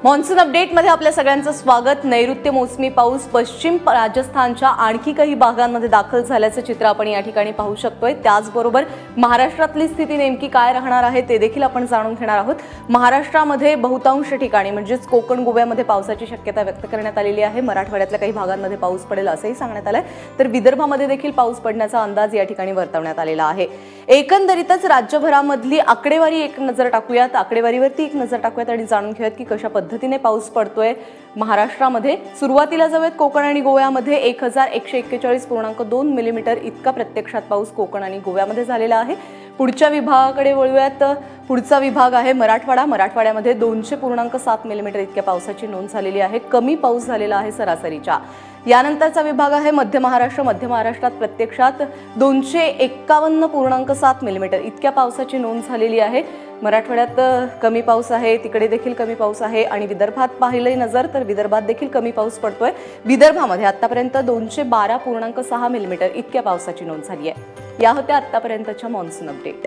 Monsoon अपडेटमध्ये आपल्या सगळ्यांचं स्वागत। नैऋत्य मोसमी पाऊस पश्चिम राजस्थानच्या आणखी काही भागांमध्ये दाखल झाल्याचं चित्र आपण या ठिकाणी पाहू शकतोय। त्याचबरोबर महाराष्ट्रातली स्थिती नेमकी काय राहणार आहे ते देखील आपण जाणून घेणार आहोत। महाराष्ट्रामध्ये बहुतांश ठिकाणी म्हणजेच कोकण गोव्यामध्ये पावसाची शक्यता व्यक्त करण्यात आलेली आहे। मराठवाड्यातल्या काही भागांमध्ये पाऊस पडेल असंही सांगण्यात आलंय, तर विदर्भामध्ये देखील पाऊस पडण्याचा अंदाज या ठिकाणी वर्तवण्यात आलेला आहे। एकंदरीतच राज्यभरामधली आकडेवारी एक नजर टाकूयात, आकडेवारीवरती एक नजर टाकूयात आणि जाणून घेऊयात की कशा पद्धतीने पाऊस पडतोय महाराष्ट्रामध्ये। सुरुवातीला जाऊयात कोकण आणि गोव्यामध्ये 1141.2 मिलीमीटर इतका प्रत्यक्षात पाऊस कोकण आणि गोव्यामध्ये झालेला आहे। पुढच्या विभागाकडे वळूयात। पुढचा विभाग आहे मराठवाडा। मराठवाड्यामध्ये 200.7 मिलीमीटर इतक्या पावसाची नोंद झालेली आहे। कमी पाऊस झालेला आहे सरासरीच्या। यानंतरचा विभाग आहे मध्य महाराष्ट्र। मध्य महाराष्ट्रात प्रत्यक्षात 251.7 मिलीमीटर इतक्या पावसाची नोंद झालेली आहे। मराठवाड्यात कमी पाऊस आहे, तिकडे देखील कमी पाऊस आहे आणि विदर्भात पाहिलं नजर तर विदर्भात देखील कमी पाऊस पडतोय। विदर्भामध्ये आतापर्यंत 212.6 मिलीमीटर इतक्या पावसाची नोंद झाली आहे। या होत्या आतापर्यंतच्या मॉन्सून अपडेट।